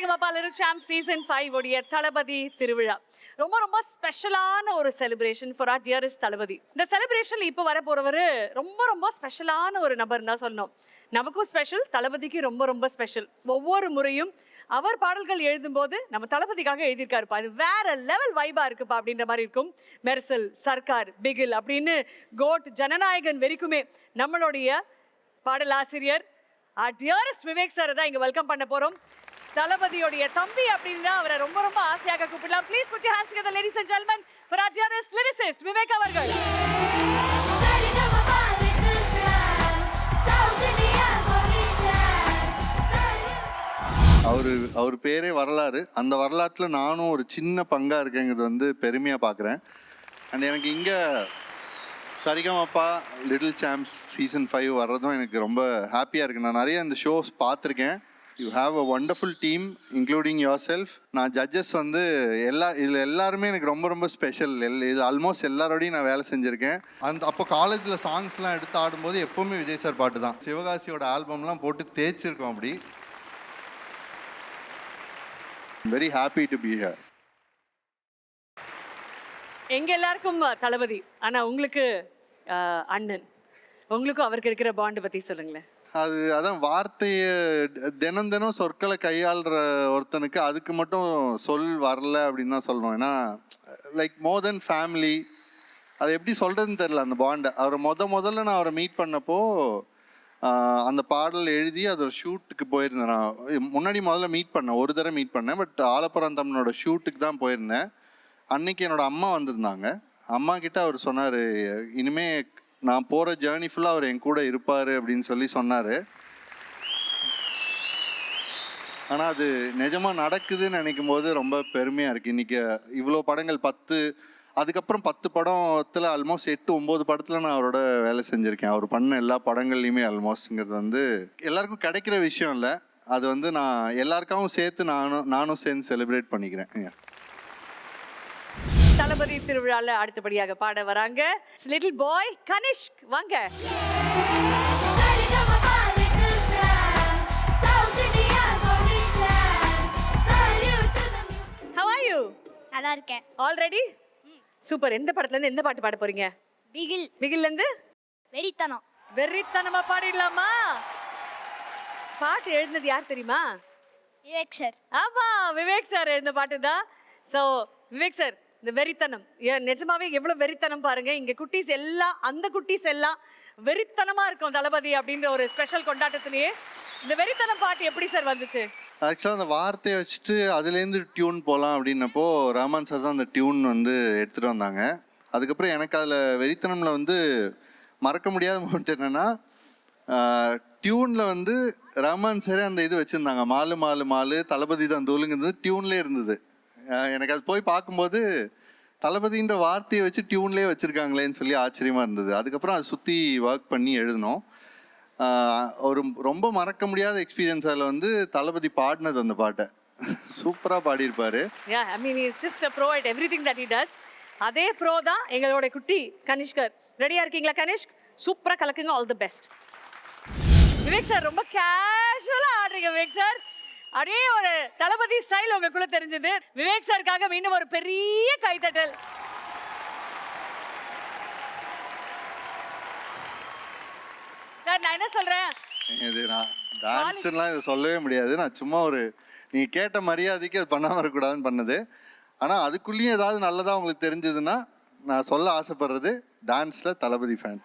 Sa Re Ga Ma Pa little champ season 5 உடைய தளபதி திருவிழா ரொம்ப ரொம்ப ஸ்பெஷலான ஒரு செலிப்ரேஷன் ஃபார் ஆர் டியரஸ்ட் தளபதி. இந்த செலிப்ரேஷன்ல இப்போ வர போறவர் ரொம்ப ரொம்ப ஸ்பெஷலான ஒரு நபர் தான் சொல்லணும். நமக்கும் ஸ்பெஷல், தளபதிக்கு ரொம்ப ரொம்ப ஸ்பெஷல். ஒவ்வொரு முறையும் அவர் பாடல்கள் எழுதும்போது நம்ம தளபதிக்காக எழுதியிருக்காருப்பா, அது வேற லெவல் வைபா இருக்குப்பா அப்படின்ற மாதிரி இருக்கும். மெர்சல், சர்க்கார், பிகில் அப்படின்னு கோட் ஜனநாயகன் வரைக்குமே நம்மளுடைய பாடலாசிரியர் டியரஸ்ட் விவேக் சார் தான் இங்க வெல்கம் பண்ண போறோம். தளபதியோடைய தம்பி அப்படின்னா அவரை ரொம்ப ரொம்ப ஆசையாக கூப்பிடலாம். Please put your hands together ladies and gentlemen for our dearest lyricist Vivek அவர்கள். அவர் பேரே வரலாறு. அந்த வரலாற்றில் நானும் ஒரு சின்ன பங்காக இருக்கேங்கிறது வந்து பெருமையாக பார்க்குறேன். அண்ட் எனக்கு இங்கே சரிகமபா லிட்டில் சாம்ப்ஸ் சீசன் 5 வர்றதும் எனக்கு ரொம்ப ஹாப்பியாக இருக்குது. நான் நிறைய இந்த ஷோஸ் பார்த்துருக்கேன். You have a wonderful team including your self. நான் ஜட்ஜஸ் வந்து இதில் எல்லாருமே எனக்கு ரொம்ப ரொம்ப ஸ்பெஷல். இது ஆல்மோஸ்ட் எல்லாரோடையும் நான் வேலை செஞ்சுருக்கேன். அப்போ காலேஜில் சாங்ஸ்லாம் எடுத்து ஆடும்போது எப்போவுமே விஜய் சார் பாட்டு தான். சிவகாசியோட ஆல்பம்லாம் போட்டு தேய்ச்சிருக்கோம். அப்படி very happy to be here. எங்க எல்லாருக்கும் தளபதி, ஆனா உங்களுக்கு அண்ணன், உங்களுக்கும் அவருக்கு இருக்கிற பாண்ட் பத்தி சொல்லுங்களேன். அதான் வார்த்தையை தினம் தினம் சொற்களை கையாளுற ஒருத்தனுக்கு அதுக்கு மட்டும் சொல் வரல அப்படின்னு தான் சொல்லணும். ஏன்னா லைக் மோர் தென் ஃபேமிலி, அது எப்படி சொல்கிறதுன்னு தெரில அந்த பாண்டை. அவரை முதல்ல நான் அவரை மீட் பண்ணப்போ அந்த பாடல் எழுதி அது ஒரு ஷூட்டுக்கு போயிருந்தேன். நான் முன்னாடி முதல்ல மீட் பண்ணேன், ஒரு தடவை மீட் பண்ணேன். பட் ஆலப்புறந்தம்மனோட ஷூட்டுக்கு தான் போயிருந்தேன். அன்னைக்கு என்னோடய அம்மா வந்திருந்தாங்க. அம்மா கிட்ட அவர் சொன்னார், இனிமே நான் போகிற ஜேர்னி ஃபுல்லாக அவர் என் கூட இருப்பார் அப்படின்னு சொல்லி சொன்னார். ஆனால் அது நிஜமாக நடக்குதுன்னு நினைக்கும் போது ரொம்ப பெருமையாக இருக்குது. இன்றைக்கி இவ்வளோ படங்கள் அதுக்கப்புறம் 10 படத்தில் ஆல்மோஸ்ட் 8-9 படத்தில் நான் அவரோட வேலை செஞ்சுருக்கேன். அவர் பண்ண எல்லா படங்கள்லையுமே ஆல்மோஸ்ட்ங்கிறது வந்து எல்லாருக்கும் கிடைக்கிற விஷயம் இல்லை. அது வந்து நான் எல்லாருக்காகவும் சேர்த்து நானும் சேர்ந்து செலிப்ரேட் பண்ணிக்கிறேன். தளபதி திருவிழாவில் அடுத்தபடியாக பாட வராங்க லிட்டில் பாய் கனிஷ்க். வாங்க. How are you? நல்லா இருக்கேன். Already super. எந்த படத்துல இருந்து எந்த பாட்டு பாட போறீங்க? பிகில். பிகில்ல இருந்து வெறித்தனம். வெறித்தனமா பாடிடலாமா? பாட்டு எழுதுனது யார் தெரியுமா? விவேக் சார். ஆமா, விவேக் சார் எழுந்த பாட்டு தான். ஸோ விவேக் சார், இந்த வெறித்தனம் நிஜமாவே எவ்வளவு வெறித்தனம் பாருங்க. இங்க குட்டீஸ் எல்லாம், அந்த குட்டீஸ் எல்லாம் வெறித்தனமா இருக்கும் தளபதி அப்படின்ற ஒரு ஸ்பெஷல் கொண்டாட்டத்திலேயே. இந்த வெறித்தனம் பாட்டு எப்படி சார் வந்துச்சு? ஆக்சுவலாக அந்த வார்த்தையை வச்சுட்டு அதுலேருந்து டியூன் போகலாம் அப்படின்னப்போ ரஹ்மான் சார் தான் அந்த டியூன் வந்து எடுத்துகிட்டு வந்தாங்க. அதுக்கப்புறம் எனக்கு அதில் வெறித்தனமில் வந்து மறக்க முடியாத மூமெண்ட் என்னென்னா, டியூனில் வந்து ரஹ்மான் சாரே அந்த இது வச்சுருந்தாங்க, மாலு மாலு மாலு தளபதி தான் தூளுங்கிறது டியூன்லேயே இருந்தது. எனக்கு அது போய் பார்க்கும்போது தளபதின்ற வார்த்தையை வச்சு டியூன்லேயே வச்சுருக்காங்களேன்னு சொல்லி ஆச்சரியமாக இருந்தது. அதுக்கப்புறம் அதை சுற்றி ஒர்க் பண்ணி எழுதினோம். ஒரு ரொம்ப மறக்க முடியாத எக்ஸ்பீரியன்ஸ். அதில் வந்து தளபதி பாடினது அந்த பாட்டை சூப்பராக பாடியிருப்பாரு. I mean he is just a pro at everything that he does. அதே ப்ரோ தான் எங்களோட குட்டி கனிஷ்கர். ரெடியா இருக்கீங்களா கனிஷ்க்? சூப்பராக கலக்குங்க. All the best. Vivek sir ரொம்ப கேஷுவலாக ஆடுறீங்க விவேக் சார். அப்படியே ஒரு தளபதி ஸ்டைல் உங்களுக்குள்ள தெரிஞ்சது. விவேக் சாருக்காக மீண்டும் ஒரு பெரிய கைத்தட்டல். சார் நான் என்ன சொல்றேன், இது நான் டான்ஸ்லாம் இதை சொல்லவே முடியாது. நான் சும்மா நீங்கள் கேட்ட மரியாதைக்கு அது பண்ணாமல் இருக்கக்கூடாதுன்னு பண்ணது. ஆனால் அதுக்குள்ளேயும் ஏதாவது நல்லதாக உங்களுக்கு தெரிஞ்சதுன்னா நான் சொல்ல ஆசைப்படுறது டான்ஸில் தளபதி ஃபேன்.